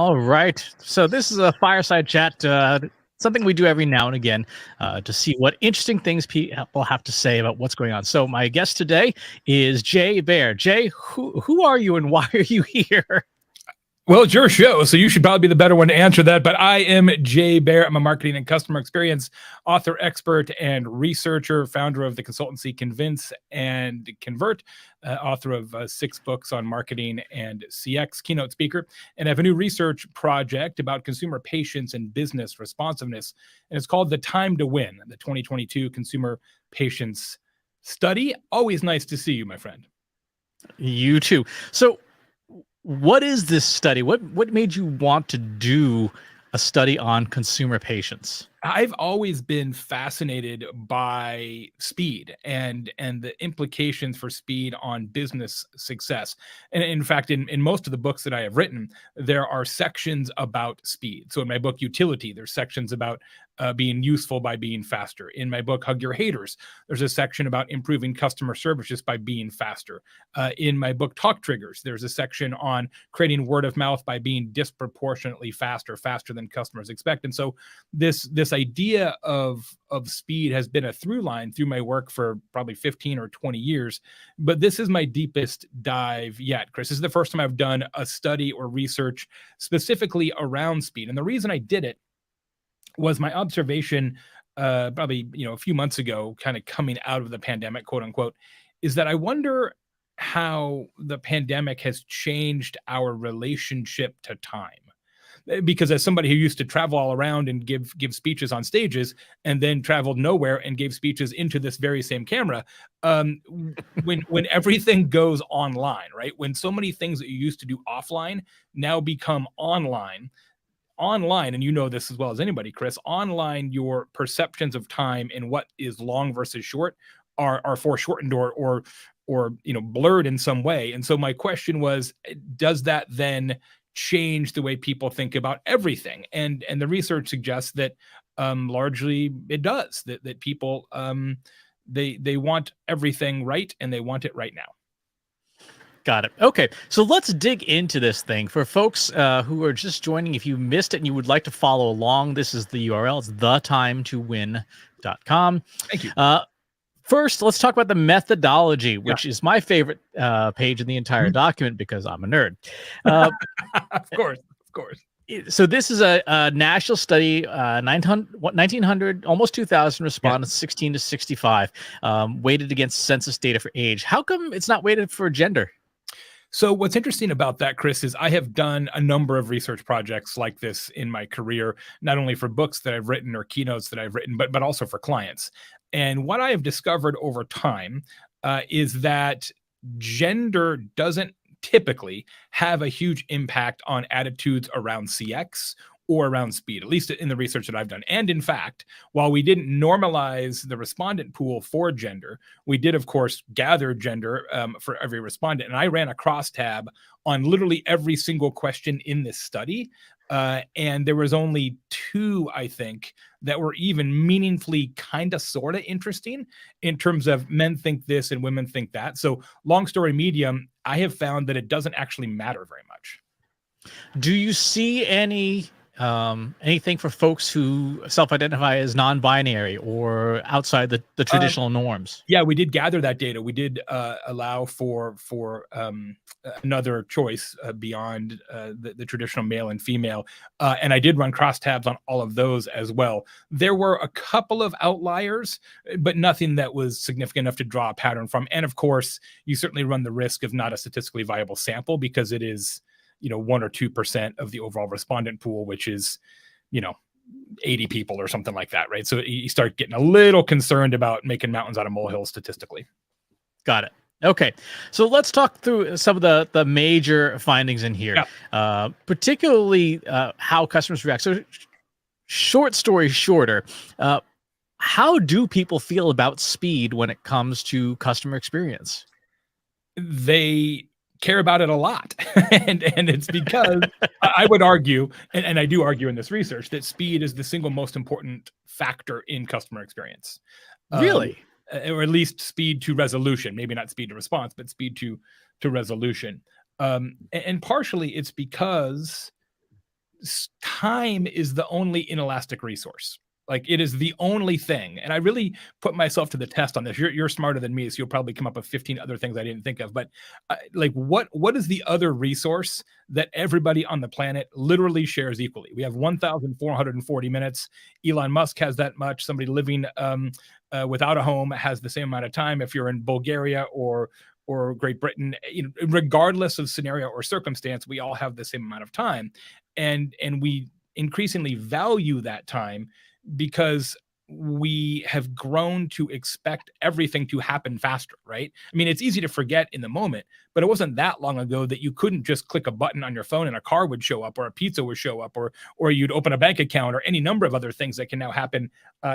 All right. So this is a fireside chat, something we do every now and again to see what interesting things people have to say about what's going on. So my guest today is Jay Baer. Jay, who are you and why are you here? Well, it's your show, so you should probably be the better one to answer that. But I am Jay Baer. I'm a marketing and customer experience author, expert, and researcher, founder of the consultancy Convince and Convert, author of 6 books on marketing and CX, keynote speaker. And I have a new research project about consumer patience and business responsiveness. And it's called The Time to Win, the 2022 Consumer Patience Study. Always nice to see you, my friend. You too. So what is this study? What made you want to do a study on consumer patience? I've always been fascinated by speed and the implications for speed on business success. And in fact, in most of the books that I have written, there are sections about speed. So in my book, Utility, there's sections about being useful by being faster. In my book, Hug Your Haters, there's a section about improving customer service just by being faster. In my book, Talk Triggers, there's a section on creating word of mouth by being disproportionately faster than customers expect. And so this idea of speed has been a through line through my work for probably 15 or 20 years. But this is my deepest dive yet, Chris. This is the first time I've done a study or research specifically around speed. And the reason I did it was my observation probably a few months ago, kind of coming out of the pandemic, quote unquote, is that I wonder how the pandemic has changed our relationship to time. Because as somebody who used to travel all around and give speeches on stages and then traveled nowhere and gave speeches into this very same camera, when everything goes online, right? When so many things that you used to do offline now become online, and you know this as well as anybody, Chris, online, your perceptions of time and what is long versus short are foreshortened or blurred in some way. And so my question was, does that then change the way people think about everything? And the research suggests that largely it does, that people they want everything right, and they want it right now. Got it. Okay, so let's dig into this thing. For folks who are just joining, if you missed it and you would like to follow along, this is the URL. It's thetimetowin.com. Thank you. First, let's talk about the methodology, which is my favorite page in the entire document because I'm a nerd. Of course. So this is a national study, 1900, almost 2,000 respondents, 16 to 65, weighted against census data for age. How come it's not weighted for gender? So what's interesting about that, Chris, is I have done a number of research projects like this in my career, not only for books that I've written or keynotes that I've written, but also for clients. And what I have discovered over time is that gender doesn't typically have a huge impact on attitudes around CX or around speed, at least in the research that I've done. And in fact, while we didn't normalize the respondent pool for gender, we did, of course, gather gender for every respondent. And I ran a crosstab on literally every single question in this study. And there was only 2, I think, that were even meaningfully kind of sort of interesting in terms of men think this and women think that. So long story medium, I have found that it doesn't actually matter very much. Do you see anything for folks who self-identify as non-binary or outside the traditional norms? Yeah, we did gather that data. We did allow for another choice beyond the traditional male and female. And I did run crosstabs on all of those as well. There were a couple of outliers, but nothing that was significant enough to draw a pattern from. And of course, you certainly run the risk of not a statistically viable sample because it is 1 or 2% of the overall respondent pool, which is, 80 people or something like that, right? So you start getting a little concerned about making mountains out of molehills statistically. Got it. Okay, so let's talk through some of the major findings in here, particularly how customers react. So short story shorter, how do people feel about speed when it comes to customer experience? They care about it a lot. and it's because I would argue, and I do argue in this research, that speed is the single most important factor in customer experience. Really? Or at least speed to resolution, maybe not speed to response, but speed to resolution. And partially it's because time is the only inelastic resource. Like, it is the only thing. And I really put myself to the test on this. You're smarter than me, so you'll probably come up with 15 other things I didn't think of. But like, what is the other resource that everybody on the planet literally shares equally? We have 1,440 minutes. Elon Musk has that much. Somebody living without a home has the same amount of time. If you're in Bulgaria or Great Britain, regardless of scenario or circumstance, we all have the same amount of time, and we increasingly value that time because we have grown to expect everything to happen faster, right? I mean, it's easy to forget in the moment, but it wasn't that long ago that you couldn't just click a button on your phone and a car would show up, or a pizza would show up, or you'd open a bank account, or any number of other things that can now happen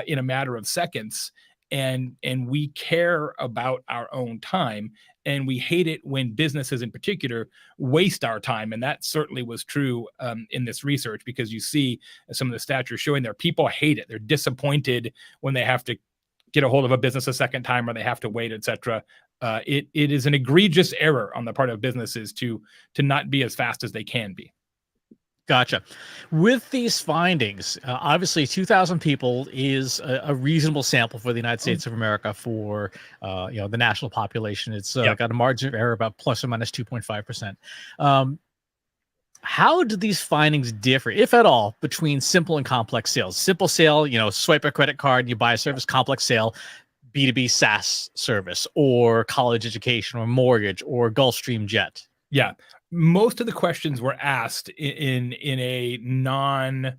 in a matter of seconds. And we care about our own time, and we hate it when businesses in particular waste our time. And that certainly was true in this research, because you see some of the stats you're showing there, people hate it. They're disappointed when they have to get a hold of a business a second time, or they have to wait, etc. It is an egregious error on the part of businesses to not be as fast as they can be. Gotcha. With these findings, obviously 2,000 people is a reasonable sample for the United States of America for the national population. It's got a margin of error about plus or minus 2.5%. How do these findings differ, if at all, between simple and complex sales? Simple sale, swipe a credit card, you buy a service. Complex sale, B2B SaaS service, or college education, or mortgage, or Gulfstream jet. Yeah. Most of the questions were asked in a non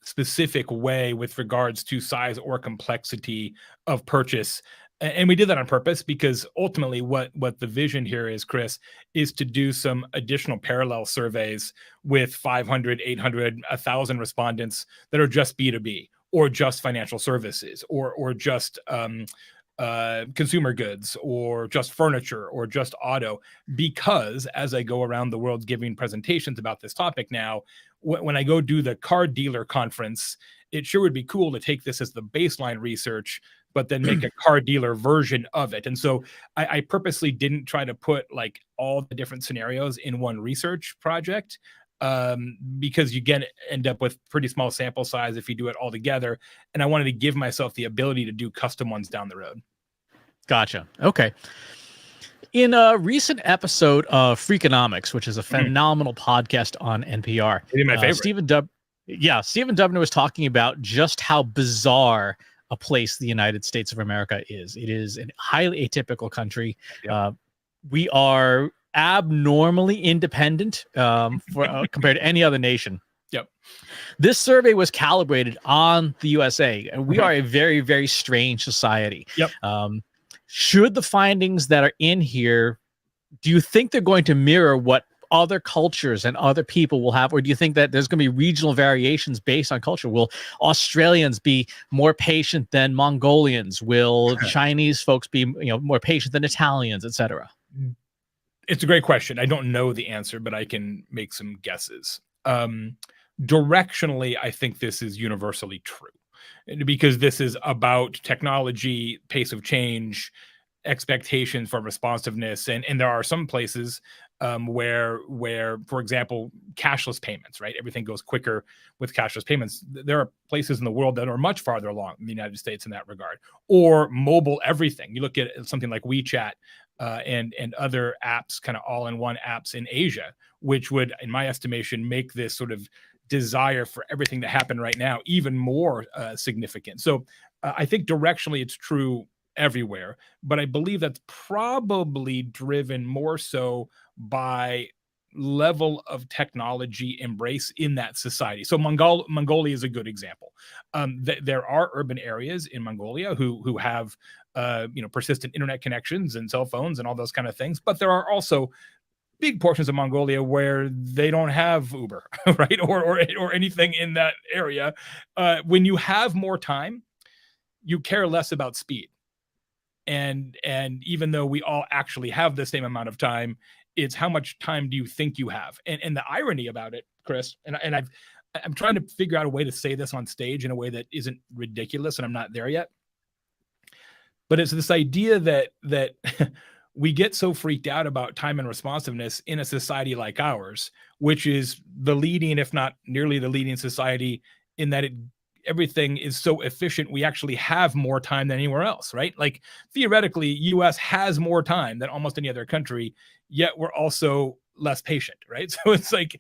specific way with regards to size or complexity of purchase. And we did that on purpose, because ultimately what the vision here is, Chris, is to do some additional parallel surveys with 500, 800, 1,000 respondents that are just B2B, or just financial services, or just consumer goods, or just furniture, or just auto. Because as I go around the world giving presentations about this topic now, when I go do the car dealer conference, it sure would be cool to take this as the baseline research, but then make a car dealer version of it. And so I purposely didn't try to put like all the different scenarios in one research project, because you end up with pretty small sample size if you do it all together. And I wanted to give myself the ability to do custom ones down the road. Gotcha. Okay. In a recent episode of Freakonomics, which is a phenomenal podcast on NPR, my favorite. Stephen Dubner was talking about just how bizarre a place the United States of America is. It is a highly atypical country. We are abnormally independent compared to any other nation. Yep. This survey was calibrated on the USA, and we are a very, very strange society. Yep. Should the findings that are in here, do you think they're going to mirror what other cultures and other people will have, or do you think that there's going to be regional variations based on culture? Will Australians be more patient than Mongolians? Will Chinese folks be more patient than Italians, etc.? It's a great question. I don't know the answer, but I can make some guesses. Directionally, I think this is universally true, because this is about technology, pace of change, expectations for responsiveness, and there are some places where, for example, cashless payments, right? Everything goes quicker with cashless payments. There are places in the world that are much farther along in the United States in that regard. Or mobile everything. You look at something like WeChat and other apps, kind of all-in-one apps in Asia, which would, in my estimation, make this sort of desire for everything to happen right now even more significant. So I think directionally it's true everywhere, but I believe that's probably driven more so by level of technology embrace in that society. So Mongolia is a good example. There are urban areas in Mongolia who have persistent internet connections and cell phones and all those kind of things, but there are also big portions of Mongolia where they don't have Uber, right? Or anything in that area. When you have more time, you care less about speed. And even though we all actually have the same amount of time, it's how much time do you think you have? And the irony about it, Chris, and I'm trying to figure out a way to say this on stage in a way that isn't ridiculous, and I'm not there yet. But it's this idea that we get so freaked out about time and responsiveness in a society like ours, which is the leading, if not nearly the leading society, in that everything is so efficient. We actually have more time than anywhere else, right? Like theoretically, US has more time than almost any other country, yet we're also less patient, right? So it's like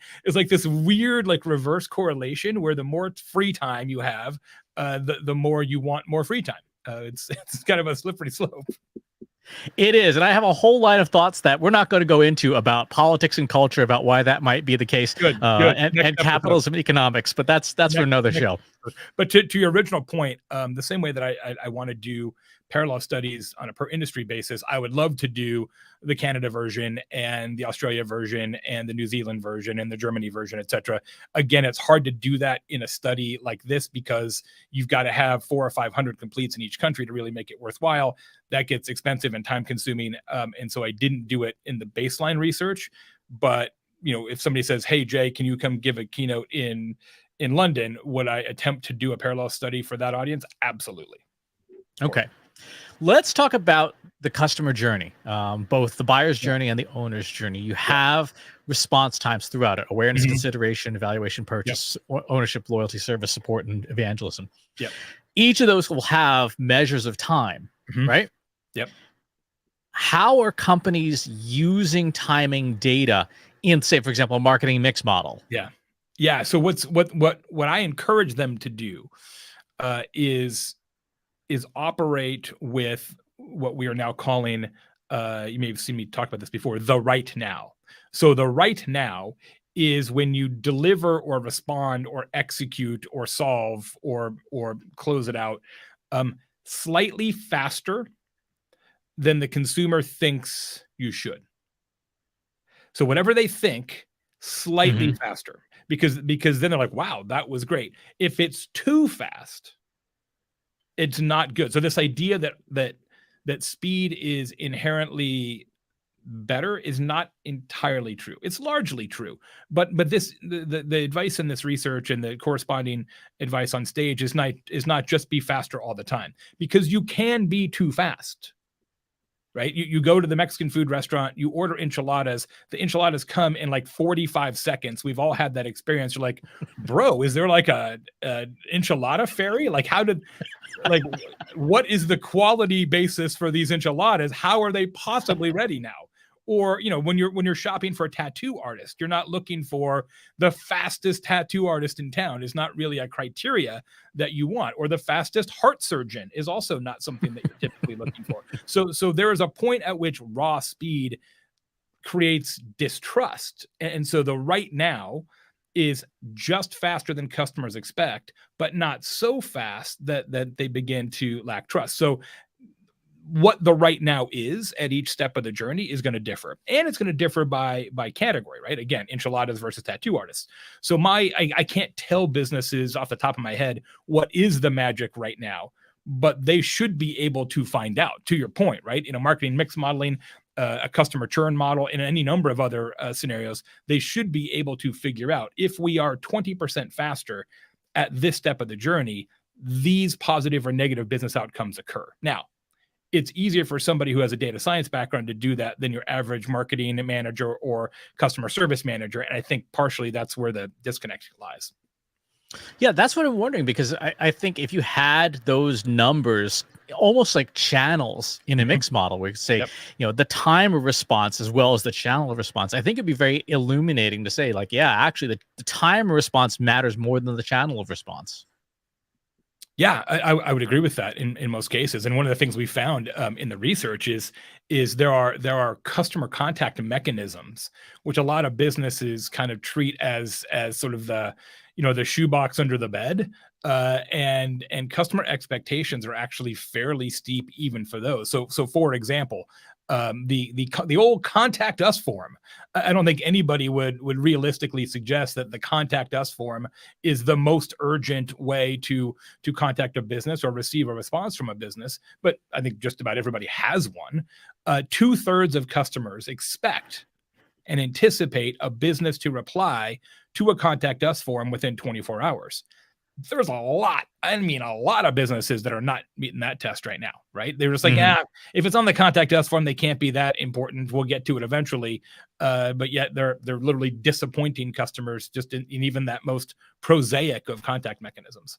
this weird like reverse correlation where the more free time you have, the more you want more free time. It's kind of a slippery slope. It is. And I have a whole line of thoughts that we're not going to go into about politics and culture, about why that might be the case, Good. and capitalism and economics. But that's for another show. But to your original point, the same way that I want to do parallel studies on a per industry basis, I would love to do the Canada version and the Australia version and the New Zealand version and the Germany version, et cetera. Again, it's hard to do that in a study like this because you've got to have 400 or 500 completes in each country to really make it worthwhile. That gets expensive and time consuming. And so I didn't do it in the baseline research. But, if somebody says, hey, Jay, can you come give a keynote in London? Would I attempt to do a parallel study for that audience? Absolutely. Okay. Let's talk about the customer journey, both the buyer's journey and the owner's journey. You have response times throughout it: awareness, consideration, evaluation, purchase, ownership, loyalty, service, support, and evangelism. Yep. Each of those will have measures of time, right? Yep. How are companies using timing data in, say, for example, a marketing mix model? Yeah. So what I encourage them to do is operate with what we are now calling, you may have seen me talk about this before, the right now. So the right now is when you deliver or respond or execute or solve or close it out slightly faster than the consumer thinks you should. So whatever they think, slightly faster, because then they're like, wow, that was great. If it's too fast, it's not good. So this idea that speed is inherently better is not entirely true. It's largely true, but this the advice in this research and the corresponding advice on stage is not just be faster all the time, because you can be too fast. Right? You go to the Mexican food restaurant, you order enchiladas, the enchiladas come in like 45 seconds. We've all had that experience. You're like, bro, is there like a enchilada fairy? Like what is the quality basis for these enchiladas? How are they possibly ready now? Or, when you're shopping for a tattoo artist, you're not looking for the fastest tattoo artist in town. Is not really a criteria that you want. Or the fastest heart surgeon is also not something that you're typically looking for. So there is a point at which raw speed creates distrust. And so the right now is just faster than customers expect, but not so fast that they begin to lack trust. So what the right now is at each step of the journey is going to differ, and it's going to differ by category, right? Again, enchiladas versus tattoo artists. So I can't tell businesses off the top of my head what is the magic right now, but they should be able to find out. To your point, right? In a marketing mix modeling, a customer churn model, in any number of other scenarios, they should be able to figure out, if we are 20% faster at this step of the journey, these positive or negative business outcomes occur. Now, it's easier for somebody who has a data science background to do that than your average marketing manager or customer service manager. And I think partially that's where the disconnect lies. Yeah, that's what I'm wondering, because I think if you had those numbers almost like channels in a mix model, we could say, the time of response as well as the channel of response, I think it'd be very illuminating to say, like, yeah, actually the time of response matters more than the channel of response. Yeah, I would agree with that in most cases. And one of the things we found in the research is there are customer contact mechanisms, which a lot of businesses kind of treat as sort of the shoebox under the bed, and customer expectations are actually fairly steep even for those. So for example, the old contact us form. I don't think anybody would realistically suggest that the contact us form is the most urgent way to contact a business or receive a response from a business. But I think just about everybody has one. 2/3 of customers expect and anticipate a business to reply to a contact us form within 24 hours. there's a lot of businesses that are not meeting that test right now, right? They're just like, Mhm. if it's on the contact us form, they can't be that important. We'll get to it eventually. But yet they're literally disappointing customers just in even that most prosaic of contact mechanisms.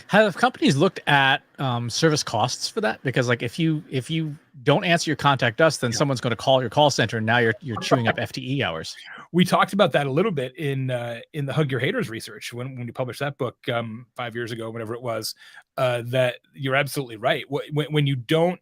Have companies looked at service costs for that? Because like if you don't answer your contact us, then Yeah. someone's going to call your call center, and now you're chewing up FTE hours. We talked about that a little bit in the Hug Your Haters research when we published that book 5 years ago, whatever it was. That you're absolutely right. When you don't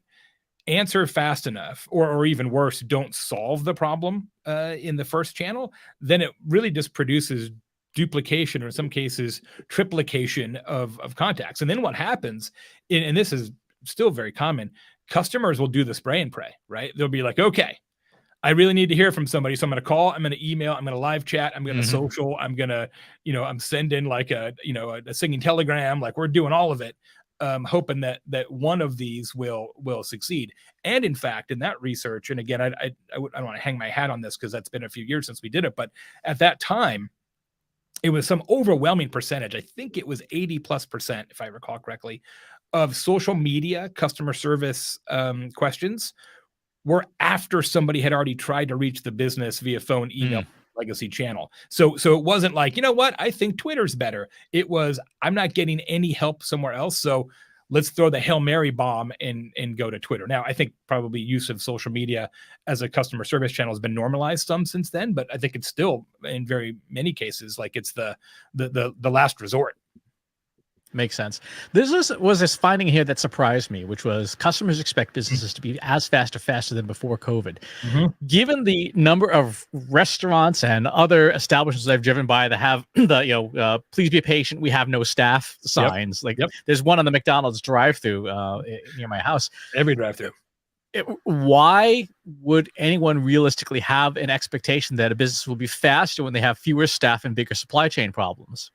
answer fast enough, or even worse, don't solve the problem in the first channel, then it really just produces duplication, or in some cases triplication of contacts. And then what happens, and this is still very common, customers will do the spray and pray, right? They'll be like, okay, I really need to hear from somebody, so I'm going to call, I'm going to email, I'm going to live chat, I'm going to social, I'm going to, I'm sending like a singing telegram, like we're doing all of it, hoping that one of these will succeed. And in fact, in that research, and again, I don't want to hang my hat on this because that's been a few years since we did it, but at that time, it was some overwhelming percentage. I think it was 80+%, if I recall correctly, of social media customer service questions were after somebody had already tried to reach the business via phone, email, legacy channel. So it wasn't like, you know what, I think Twitter's better. It was, I'm not getting any help somewhere else, so let's throw the Hail Mary bomb and go to Twitter. Now, I think probably use of social media as a customer service channel has been normalized some since then, but I think it's still in very many cases like it's the last resort. Makes sense. This was this finding here that surprised me, which was customers expect businesses to be as fast or faster than before COVID. Given the number of restaurants and other establishments I've driven by that have the please be patient, we have no staff signs. There's one on the McDonald's drive-through near my house. Every drive-through. Why would anyone realistically have an expectation that a business will be faster when they have fewer staff and bigger supply chain problems?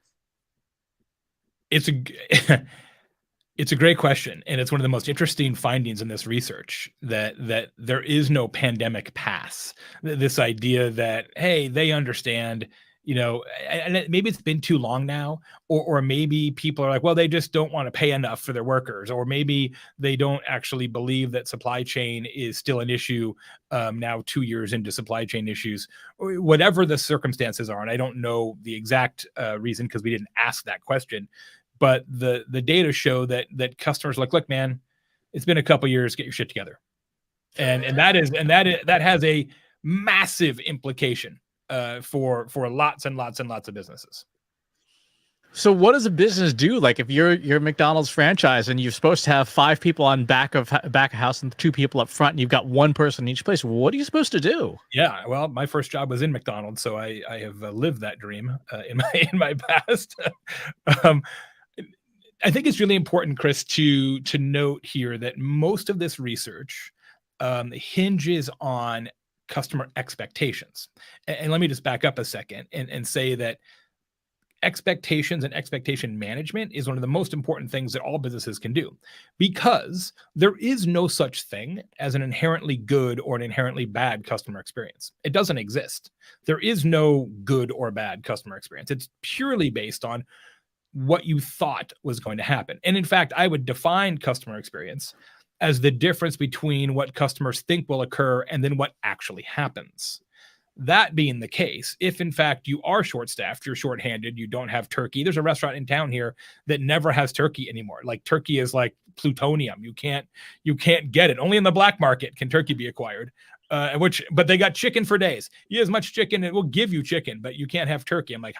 It's a great question, and it's one of the most interesting findings in this research that there is no pandemic pass. This idea that, hey, they understand, and maybe it's been too long now, or maybe people are like, well, they just don't want to pay enough for their workers, or maybe they don't actually believe that supply chain is still an issue now 2 years into supply chain issues, or whatever the circumstances are. And I don't know the exact reason because we didn't ask that question. But the data show that customers are like, look, man, it's been a couple years, get your shit together. And that has a massive implication for lots and lots and lots of businesses. So what does a business do? Like if you're a McDonald's franchise and you're supposed to have 5 people on back of house and 2 people up front, and you've got 1 person in each place, what are you supposed to do? Yeah, well, my first job was in McDonald's, so I have lived that dream in my past. I think it's really important, Chris, to note here that most of this research hinges on customer expectations. And let me just back up a second and say that expectations and expectation management is one of the most important things that all businesses can do, because there is no such thing as an inherently good or an inherently bad customer experience. It doesn't exist. There is no good or bad customer experience. It's purely based on what you thought was going to happen. And in fact, I would define customer experience as the difference between what customers think will occur and then what actually happens. That being the case, if in fact you are short-staffed, you're short-handed, you don't have turkey. There's a restaurant in town here that never has turkey anymore. Like turkey is like plutonium. You can't get it. Only in the black market can turkey be acquired. But they got chicken for days. You have as much chicken, it will give you chicken, but you can't have turkey. I'm like,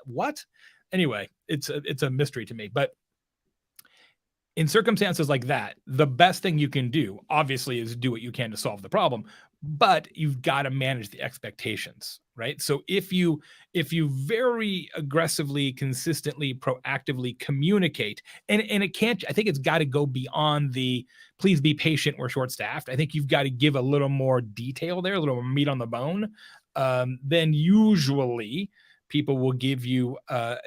what? Anyway, it's a mystery to me. But in circumstances like that, the best thing you can do, obviously, is do what you can to solve the problem. But you've got to manage the expectations, right? So if you very aggressively, consistently, proactively communicate, and it can't, I think it's got to go beyond the please be patient, we're short-staffed. I think you've got to give a little more detail there, a little more meat on the bone. Then usually people will give you, a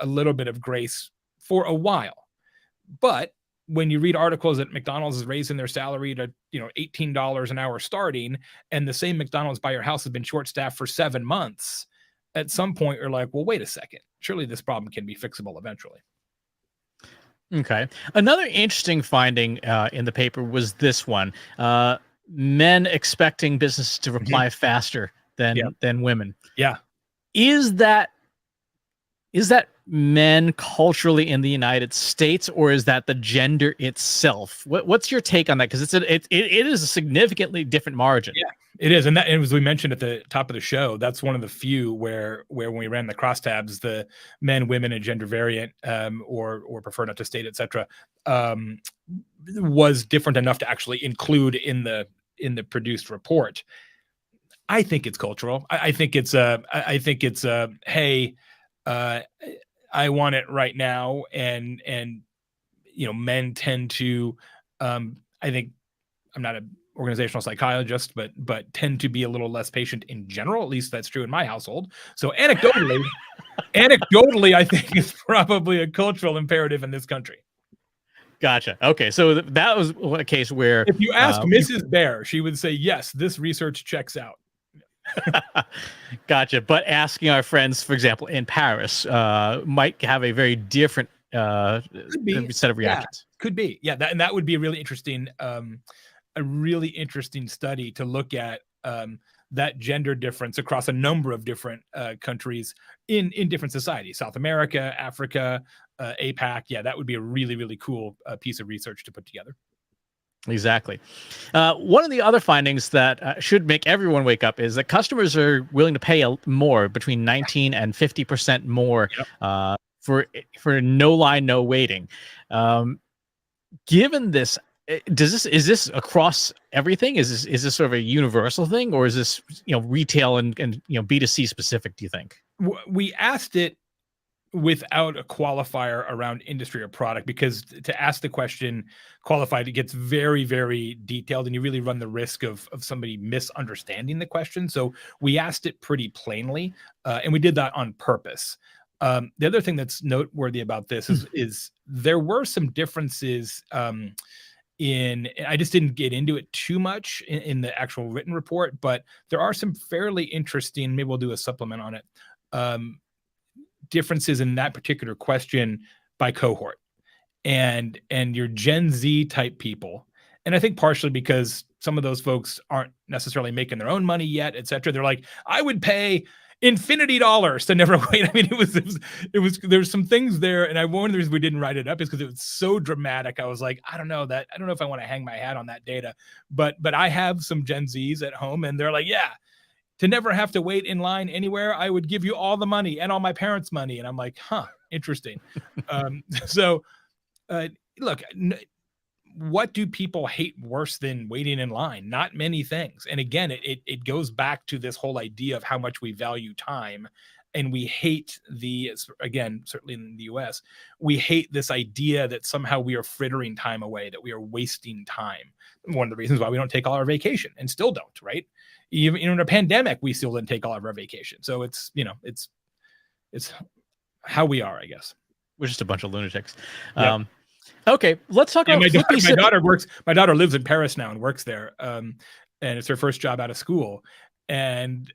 little bit of grace for a while. But when you read articles that McDonald's is raising their salary to, $18 an hour starting, and the same McDonald's by your house has been short-staffed for 7 months, at some point you're like, well, wait a second. surely this problem can be fixable eventually. Okay. Another interesting finding in the paper was this one: men expecting businesses to reply faster Yeah. than women. Yeah. Is that men culturally in the United States, or is that the gender itself? What's your take on that? Because it is a significantly different margin. Yeah, it is. And as we mentioned at the top of the show, that's one of the few where when we ran the crosstabs, the men, women, and gender variant, or prefer not to state, etc., was different enough to actually include in the produced report. I think it's cultural. I think it's hey, I want it right now, and men tend to, I think, I'm not an organizational psychologist, but tend to be a little less patient in general. At least that's true in my household. So anecdotally, I think it's probably a cultural imperative in this country. Gotcha. Okay, so that was a case where if you ask Mrs. Baer, she would say, yes, this research checks out. Gotcha. But asking our friends, for example, in Paris, might have a very different set of reactions. Yeah, could be. Yeah, that would be a really interesting study to look at, that gender difference across a number of different countries in different societies: South America, Africa, APAC. Yeah, that would be a really, really cool piece of research to put together. Exactly. One of the other findings that should make everyone wake up is that customers are willing to pay more, between 19 and 50% more, for no line, no waiting. Given this, is this across everything? Is this sort of a universal thing, or is this retail and B2C specific, do you think? We asked it without a qualifier around industry or product, because to ask the question qualified, it gets very, very detailed, and you really run the risk of somebody misunderstanding the question. So we asked it pretty plainly, and we did that on purpose. The other thing that's noteworthy about this is there were some differences I just didn't get into it too much in the actual written report, but there are some fairly interesting, maybe we'll do a supplement on it, differences in that particular question by cohort, and your Gen Z type people. And I think partially because some of those folks aren't necessarily making their own money yet, etc. They're like, I would pay infinity dollars to never wait. I mean, it was there's some things there, and one of the reasons we didn't write it up is because it was so dramatic. I was like, I don't know if I want to hang my hat on that data, but I have some Gen Zs at home, and they're like, yeah, to never have to wait in line anywhere, I would give you all the money and all my parents' money. And I'm like, interesting. So look, what do people hate worse than waiting in line? Not many things. And again, it goes back to this whole idea of how much we value time. And we hate again, certainly in the US, we hate this idea that somehow we are frittering time away, that we are wasting time. One of the reasons why we don't take all our vacation, and still don't, right? Even in a pandemic, we still didn't take all of our vacation. So it's how we are, I guess. We're just a bunch of lunatics. Yep. Okay, let's talk about my daughter works. My daughter lives in Paris now and works there. And it's her first job out of school. And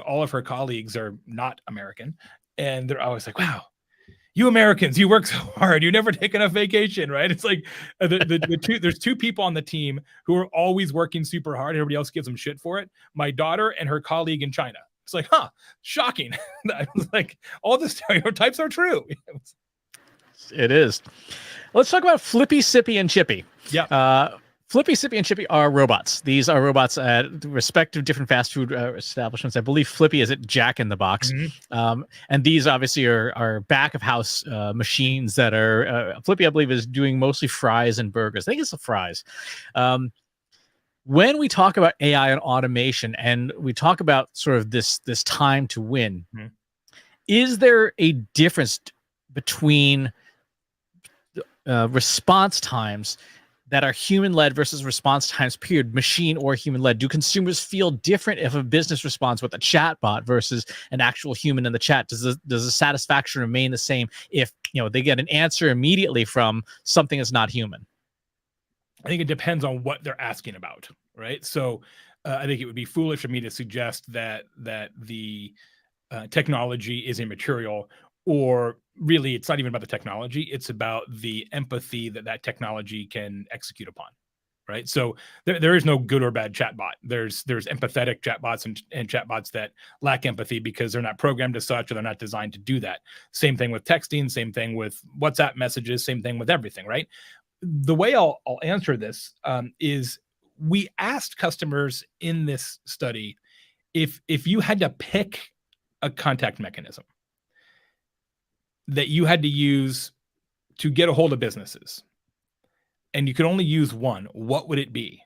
all of her colleagues are not American. And they're always like, wow, you Americans, you work so hard. You never take enough vacation, right? It's like there's two people on the team who are always working super hard. Everybody else gives them shit for it. My daughter and her colleague in China. It's like, shocking. I was like, all the stereotypes are true. It is. Let's talk about Flippy, Sippy, and Chippy. Yeah. Flippy, Sippy, and Chippy are robots. These are robots at respective different fast food establishments. I believe Flippy is at Jack in the Box. Mm-hmm. And these obviously are back of house machines that are, Flippy, I believe, is doing mostly fries and burgers. I think it's the fries. When we talk about AI and automation, and we talk about sort of this time to win, is there a difference between response times that are human-led versus response times, period, machine or human-led? Do consumers feel different if a business responds with a chatbot versus an actual human in the chat? Does the satisfaction remain the same if they get an answer immediately from something that's not human? I think it depends on what they're asking about, right? So I think it would be foolish of me to suggest that the technology is immaterial, or really it's not even about the technology, it's about the empathy that technology can execute upon, right? So there is no good or bad chatbot. There's empathetic chatbots and chatbots that lack empathy because they're not programmed as such, or they're not designed to do that. Same thing with texting, same thing with WhatsApp messages, same thing with everything, right? The way I'll answer this is we asked customers in this study if you had to pick a contact mechanism that you had to use to get a hold of businesses, and you could only use one, what would it be?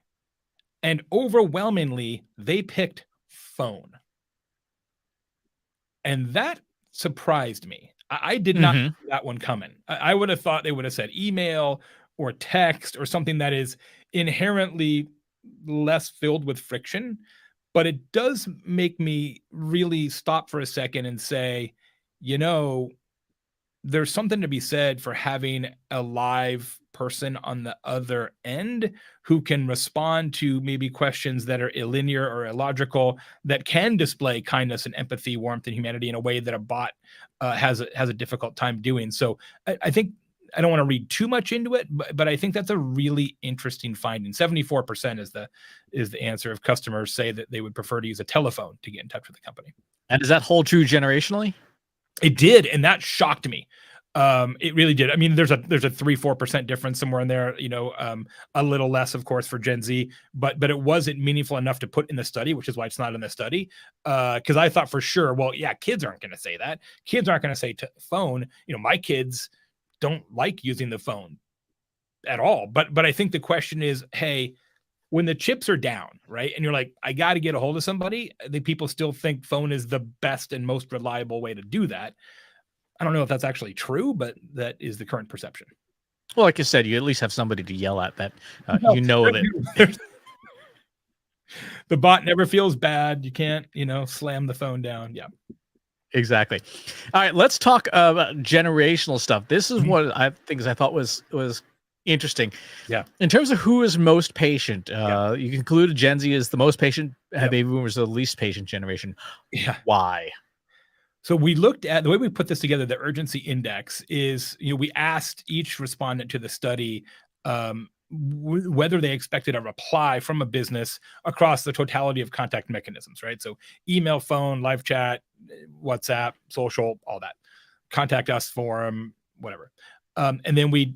And overwhelmingly, they picked phone. And that surprised me. I did not see that one coming. I would have thought they would have said email or text or something that is inherently less filled with friction. But it does make me really stop for a second and say, you know, there's something to be said for having a live person on the other end who can respond to maybe questions that are illinear or illogical, that can display kindness and empathy, warmth, and humanity in a way that a bot has a difficult time doing. So I think I don't want to read too much into it, but I think that's a really interesting finding. 74% is the answer of customers say that they would prefer to use a telephone to get in touch with the company. And does that hold true generationally? It did, and that shocked me. It really did. I mean, there's a 3-4% difference somewhere in there, a little less, of course, for Gen Z, but it wasn't meaningful enough to put in the study, which is why it's not in the study. Because I thought for sure, well, yeah, kids aren't going to say that. Kids aren't going to say phone. My kids don't like using the phone at all. But I think the question is, hey, when the chips are down, right, and you're like, I got to get a hold of somebody, I think people still think phone is the best and most reliable way to do that. I don't know if that's actually true, but that is the current perception. Well, like you said, you at least have somebody to yell at that, that. The bot never feels bad. You can't, slam the phone down. Yeah. Exactly. All right, let's talk about generational stuff. This is one of the things I thought was interesting. Yeah. In terms of who is most patient, you concluded Gen Z is the most patient, baby boomers are the least patient generation. Yeah. Why? So we looked at the way we put this together. The urgency index is, we asked each respondent to the study whether they expected a reply from a business across the totality of contact mechanisms, right? So email, phone, live chat, WhatsApp, social, all that. Contact us, forum, whatever. And then we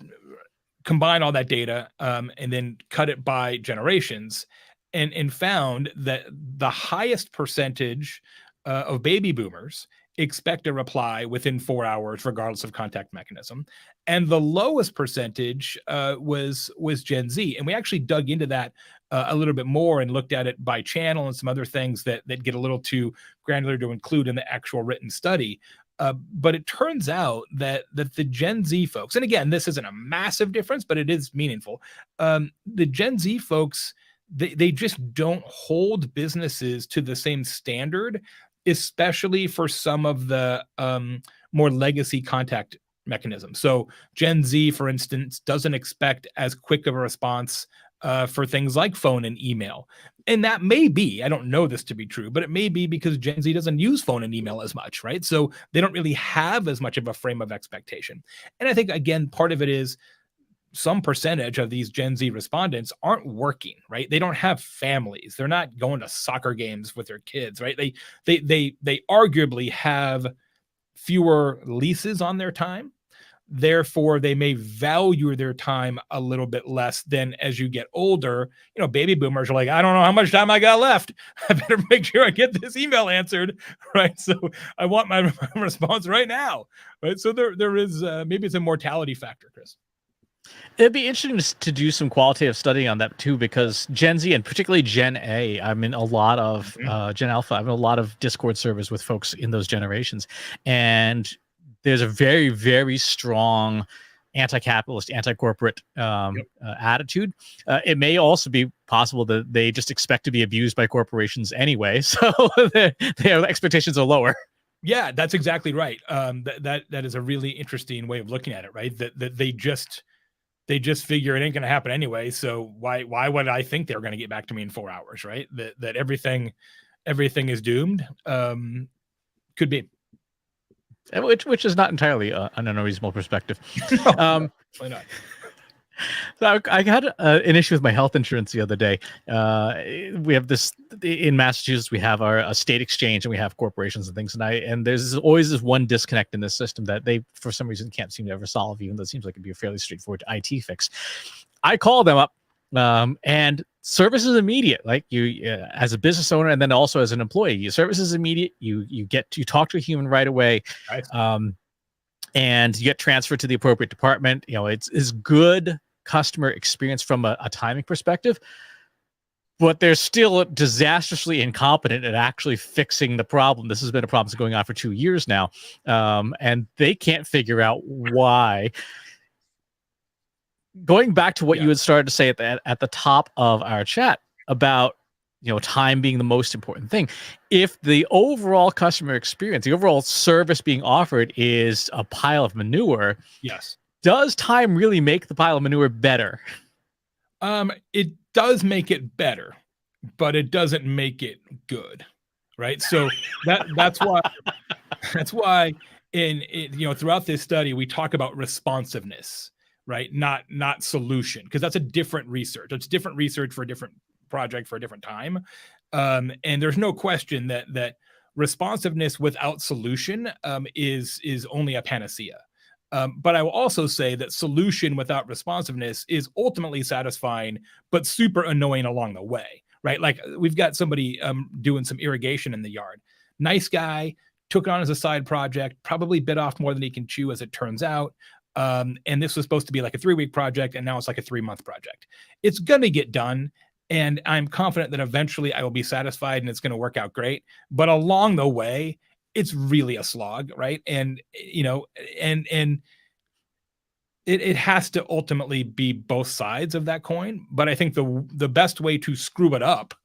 combine all that data and then cut it by generations and found that the highest percentage of baby boomers expect a reply within 4 hours, regardless of contact mechanism. And the lowest percentage was Gen Z. And we actually dug into that a little bit more and looked at it by channel and some other things that get a little too granular to include in the actual written study. But it turns out that the Gen Z folks, and again, this isn't a massive difference, but it is meaningful. The Gen Z folks, they just don't hold businesses to the same standard, especially for some of the more legacy contact mechanisms. So Gen Z, for instance, doesn't expect as quick of a response for things like phone and email. And that may be, I don't know this to be true, but it may be because Gen Z doesn't use phone and email as much, right? So they don't really have as much of a frame of expectation. And I think, again, part of it is some percentage of these Gen Z respondents aren't working, right? They don't have families. They're not going to soccer games with their kids, right? They arguably have fewer leases on their time. Therefore, they may value their time a little bit less than as you get older. Baby boomers are like, I don't know how much time I got left. I better make sure I get this email answered, right? So I want my response right now, right? So there is maybe it's a mortality factor, Chris. It'd be interesting to do some qualitative study on that too, because Gen Z and particularly Gen A, I'm in a lot of Gen Alpha, I'm in a lot of Discord servers with folks in those generations. And there's a very, very strong anti-capitalist, anti-corporate attitude. It may also be possible that they just expect to be abused by corporations anyway. So their expectations are lower. Yeah, that's exactly right. That is a really interesting way of looking at it, right? That they just figure it ain't going to happen anyway. So why would I think they're going to get back to me in 4 hours, right? That everything is doomed. Could be. which is not entirely an unreasonable perspective. No, Why not? So I had an issue with my health insurance the other day. We have this in Massachusetts. We have our state exchange, and we have corporations and things. And there's always this one disconnect in this system that they, for some reason, can't seem to ever solve. Even though it seems like it'd be a fairly straightforward IT fix. I call them up, and service is immediate. Like you, as a business owner, and then also as an employee, your service is immediate. You talk to a human right away. Nice. And you get transferred to the appropriate department. It's good customer experience from a timing perspective, but they're still disastrously incompetent at actually fixing the problem. This has been a problem that's going on for 2 years now, and they can't figure out why. Going back to what you had started to say at the top of our chat about time being the most important thing. If the overall customer experience, the overall service being offered is a pile of manure, yes, does time really make the pile of manure better? It does make it better, but it doesn't make it good, right? So that's why throughout this study we talk about responsiveness, right? Not solution, because that's a different research. It's different research for a different project for a different time, and there's no question that responsiveness without solution is only a panacea. But I will also say that solution without responsiveness is ultimately satisfying, but super annoying along the way, right? Like we've got somebody doing some irrigation in the yard. Nice guy, took it on as a side project, probably bit off more than he can chew, as it turns out. And this was supposed to be like a 3-week project, and now it's like a 3-month project. It's going to get done, and I'm confident that eventually I will be satisfied and it's going to work out great. But along the way, it's really a slog, right? And it has to ultimately be both sides of that coin. But I think the best way to screw it up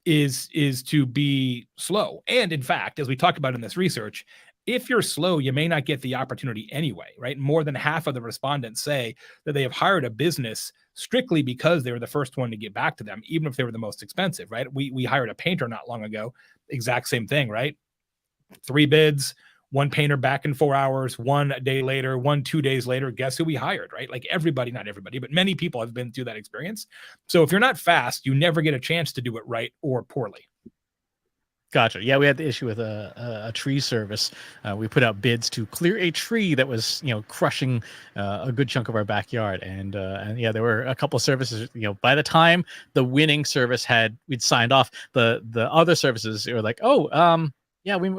is to be slow. And in fact, as we talked about in this research, if you're slow, you may not get the opportunity anyway, right? More than half of the respondents say that they have hired a business strictly because they were the first one to get back to them, even if they were the most expensive, right? We hired a painter not long ago, exact same thing, right? 3 bids, 1 painter back in 4 hours, 1 a day later, 1 2 days later. Guess who we hired, right? Like everybody, not everybody, but many people have been through that experience. So if you're not fast, you never get a chance to do it right or poorly. Gotcha. Yeah, we had the issue with a tree service. We put out bids to clear a tree that was, crushing a good chunk of our backyard, and yeah, there were a couple of services. By the time the winning service we'd signed off, the other services were like, oh, yeah, we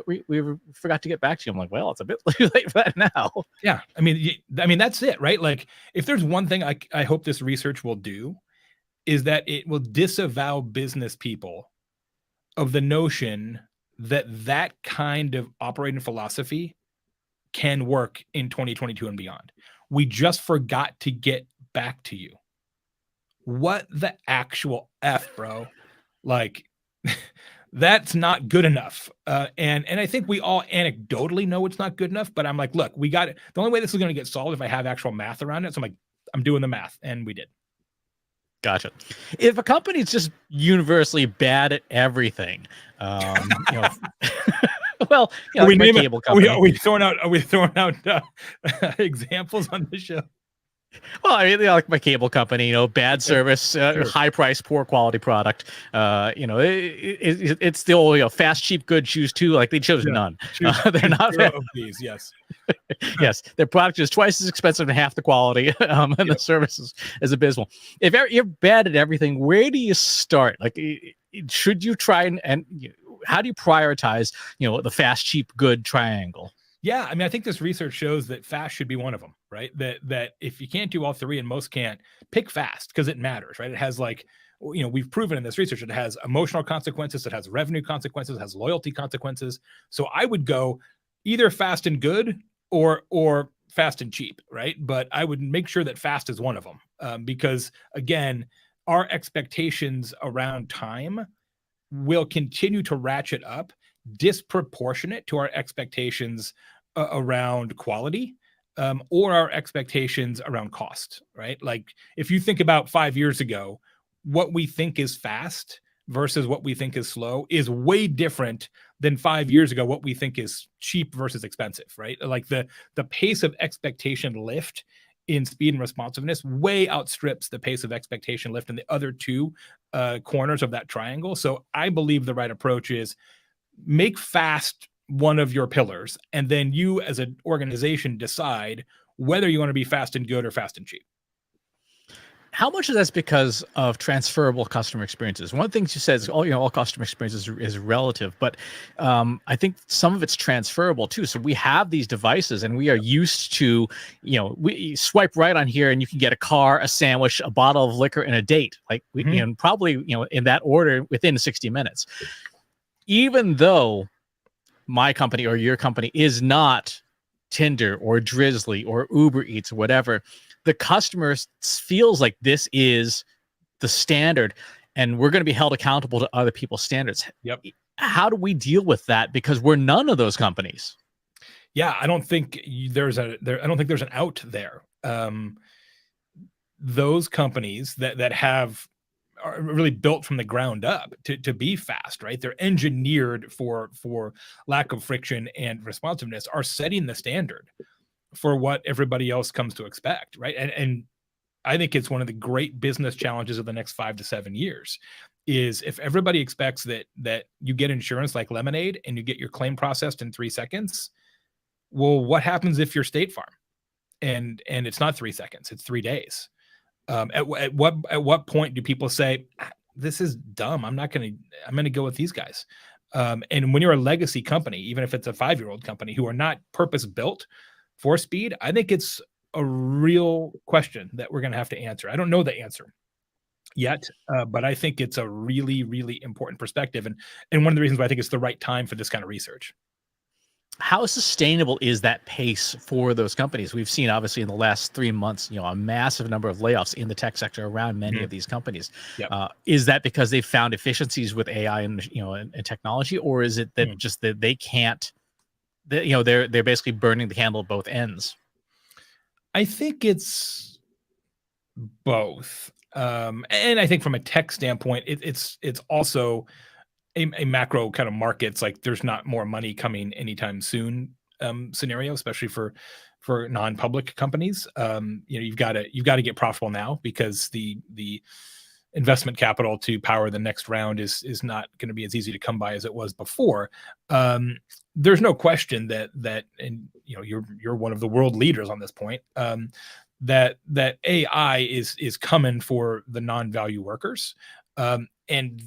forgot to get back to you. I'm like, well, it's a bit too late for that now. Yeah, I mean that's it, right? Like, if there's one thing I hope this research will do, is that it will disavow business people of the notion that kind of operating philosophy can work in 2022 and beyond. We just forgot to get back to you. What the actual F, bro? Like, that's not good enough. And I think we all anecdotally know it's not good enough, but I'm like, look, we got it. The only way this is going to get solved if I have actual math around it. So I'm like, I'm doing the math, and we did. Gotcha. If a company's just universally bad at everything, well, are we like cable company. Are we throwing out examples on the show? Well, I mean, like my cable company, bad service, high price, poor quality product. It's the old, fast, cheap, good, choose two. Like they chose none. They're not of these. Yes. Yes, their product is twice as expensive and half the quality, and the service is abysmal. If you're bad at everything, where do you start? Like, should you try and how do you prioritize, the fast, cheap, good triangle? Yeah, I mean, I think this research shows that fast should be one of them, right? That if you can't do all three, and most can't, pick fast because it matters, right? It has we've proven in this research, it has emotional consequences, it has revenue consequences, it has loyalty consequences. So I would go either fast and good or fast and cheap, right? But I would make sure that fast is one of them, because again, our expectations around time will continue to ratchet up disproportionate to our expectations around quality, or our expectations around cost, right? Like if you think about 5 years ago, what we think is fast versus what we think is slow is way different than 5 years ago what we think is cheap versus expensive, right? Like the pace of expectation lift in speed and responsiveness way outstrips the pace of expectation lift in the other two corners of that triangle. So I believe the right approach is make fast one of your pillars, and then you as an organization decide whether you want to be fast and good or fast and cheap. How much of that's because of transferable customer experiences? One of the things you said is, all customer experiences is relative, but I think some of it's transferable too. So we have these devices, and we are used to, we swipe right on here, and you can get a car, a sandwich, a bottle of liquor, and a date. Like probably in that order within 60 minutes. Even though my company or your company is not Tinder or Drizzly or Uber Eats or whatever, the customer feels like this is the standard, and we're going to be held accountable to other people's standards. Yep. How do we deal with that? Because we're none of those companies. Yeah, I don't think there's an out there. Those companies that are really built from the ground up to be fast, right? They're engineered for lack of friction and responsiveness, are setting the standard for what everybody else comes to expect, right? And I think it's one of the great business challenges of the next 5 to 7 years is if everybody expects that you get insurance like lemonade and you get your claim processed in 3 seconds, well, what happens if you're State Farm and it's not 3 seconds, it's 3 days? At what point do people say, this is dumb, I'm going to go with these guys? And when you're a legacy company, even if it's a 5-year-old company who are not purpose built for speed, I think it's a real question that we're going to have to answer. I don't know the answer yet, but I think it's a really, really important perspective. And one of the reasons why I think it's the right time for this kind of research. How sustainable is that pace for those companies? We've seen, obviously, in the last 3 months, a massive number of layoffs in the tech sector around many of these companies. Yep. Is that because they found efficiencies with AI and and technology, or is it that just that they can't? They're basically burning the candle at both ends. I think it's both, and I think from a tech standpoint, it's also a macro kind of markets, like there's not more money coming anytime soon scenario, especially for non-public companies. You've got to get profitable now because the investment capital to power the next round is not going to be as easy to come by as it was before. There's no question that and you're one of the world leaders on this point, that AI is coming for the non-value workers, and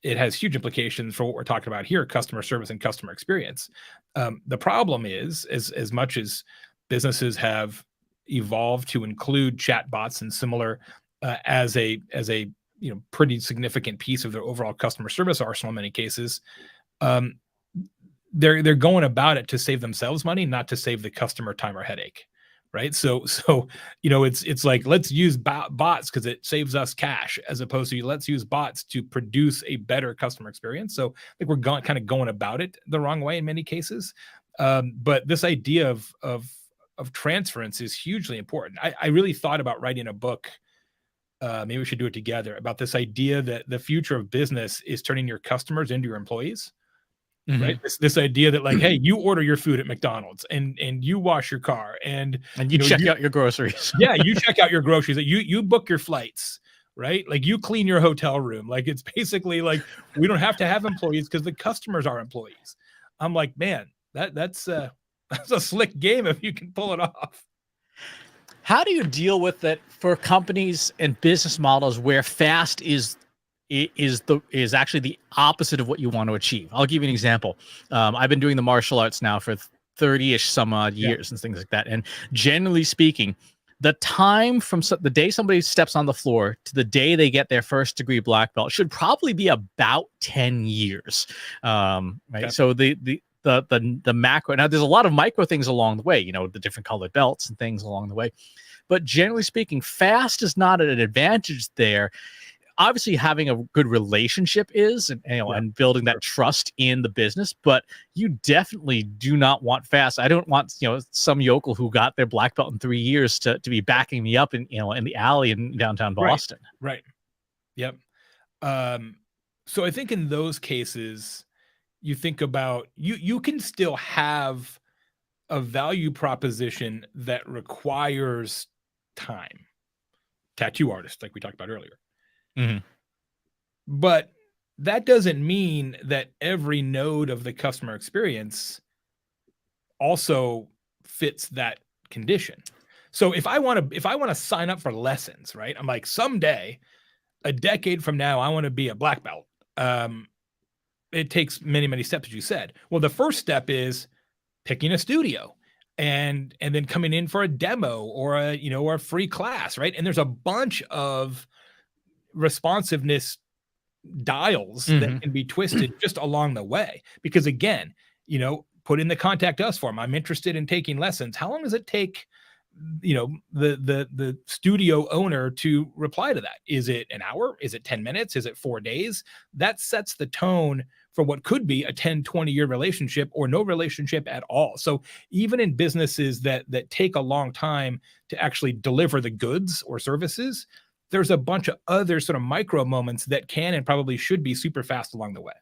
it has huge implications for what we're talking about here, customer service and customer experience. The problem is, as much as businesses have evolved to include chatbots and similar as a pretty significant piece of their overall customer service arsenal in many cases, they're going about it to save themselves money, not to save the customer time or headache. Right. So, it's like, let's use bots because it saves us cash, as opposed to let's use bots to produce a better customer experience. So I think we're kind of going about it the wrong way in many cases. But this idea of transference is hugely important. I really thought about writing a book. Maybe we should do it together, about this idea that the future of business is turning your customers into your employees. Right. This idea that, like, hey, you order your food at McDonald's and you wash your car and you check out your groceries. Yeah, you check out your groceries. You book your flights, right? Like, you clean your hotel room. Like, it's basically like we don't have to have employees because the customers are employees. I'm like, man, that's a slick game if you can pull it off. How do you deal with it for companies and business models where fast is actually the opposite of what you want to achieve? I'll give you an example. I've been doing the martial arts now for 30-ish some odd years and things like that. And generally speaking, the time from the day somebody steps on the floor to the day they get their first degree black belt should probably be about 10 years. Right. Okay. So the macro, now there's a lot of micro things along the way, the different colored belts and things along the way, but generally speaking, fast is not an advantage there. Obviously, having a good relationship is, and building that trust in the business, but you definitely do not want fast. I don't want, some yokel who got their black belt in 3 years to be backing me up in the alley in downtown Boston. Right. Yep. So I think in those cases, you think about you can still have a value proposition that requires time. Tattoo artist, like we talked about earlier. Mm-hmm. But that doesn't mean that every node of the customer experience also fits that condition. So if I want to sign up for lessons, right? I'm like, someday, a decade from now, I want to be a black belt. It takes many, many steps, as you said. Well, the first step is picking a studio and then coming in for a demo or a free class, right? And there's a bunch of responsiveness dials that Mm-hmm. can be twisted just along the way. Because again, put in the contact us form. I'm interested in taking lessons. How long does it take, the studio owner to reply to that? Is it an hour? Is it 10 minutes? Is it 4 days? That sets the tone for what could be a 10, 20-year relationship or no relationship at all. So even in businesses that take a long time to actually deliver the goods or services, there's a bunch of other sort of micro moments that can and probably should be super fast along the way.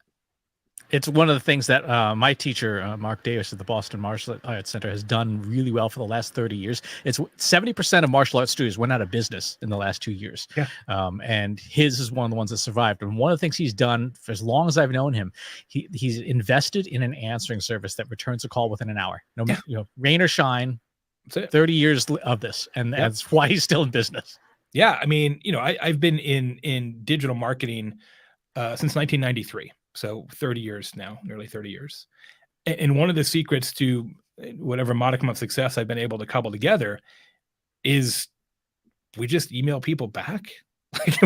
It's one of the things that my teacher, Mark Davis at the Boston Martial Arts Center, has done really well for the last 30 years. It's 70% of martial arts studios went out of business in the last 2 years. Yeah. And his is one of the ones that survived. And one of the things he's done for as long as I've known him, he's invested in an answering service that returns a call within an hour. Rain or shine, 30 years of this. And that's why he's still in business. Yeah. I mean, I've been in digital marketing since 1993. So 30 years now, nearly 30 years. And one of the secrets to whatever modicum of success I've been able to cobble together is we just email people back. Like,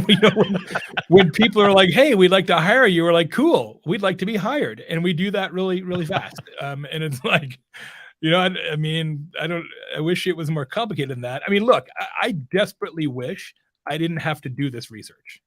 when people are like, hey, we'd like to hire you, we're like, cool, we'd like to be hired. And we do that really, really fast. And it's like, I mean, I wish it was more complicated than that. I mean, look, I desperately wish I didn't have to do this research.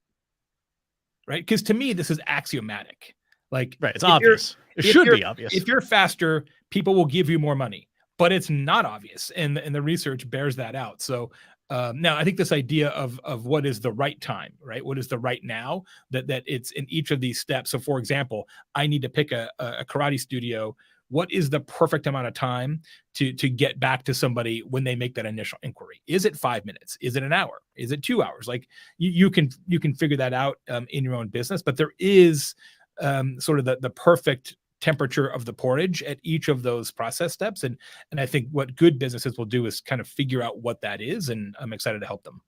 Right? Because to me, this is axiomatic. Like, right, it's obvious. It should be obvious. If you're faster, people will give you more money. But it's not obvious, and the research bears that out. So now, I think this idea of what is the right time, right? What is the right now? That it's in each of these steps. So, for example, I need to pick a karate studio. What is the perfect amount of time to get back to somebody when they make that initial inquiry? Is it 5 minutes? Is it an hour? Is it 2 hours? Like you can figure that out in your own business, but there is sort of the perfect temperature of the porridge at each of those process steps. And I think what good businesses will do is kind of figure out what that is. And I'm excited to help them.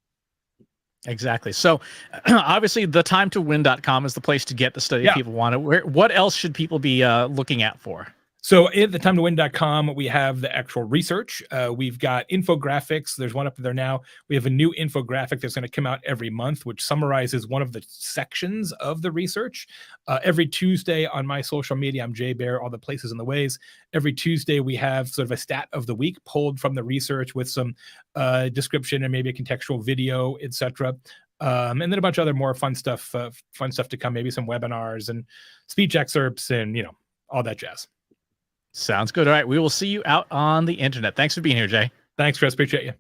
Exactly. So obviously theTimeToWin.com is the place to get the study if people want it. What else should people be looking out for? So at theTimeToWin.com, we have the actual research. We've got infographics. There's one up there now. We have a new infographic that's going to come out every month, which summarizes one of the sections of the research. Every Tuesday on my social media, I'm Baer, all the places and the ways. Every Tuesday, we have sort of a stat of the week pulled from the research with some description and maybe a contextual video, etc. And then a bunch of other more fun stuff to come, maybe some webinars and speech excerpts and, all that jazz. Sounds good. All right. We will see you out on the internet. Thanks for being here, Jay. Thanks, Chris. Appreciate you.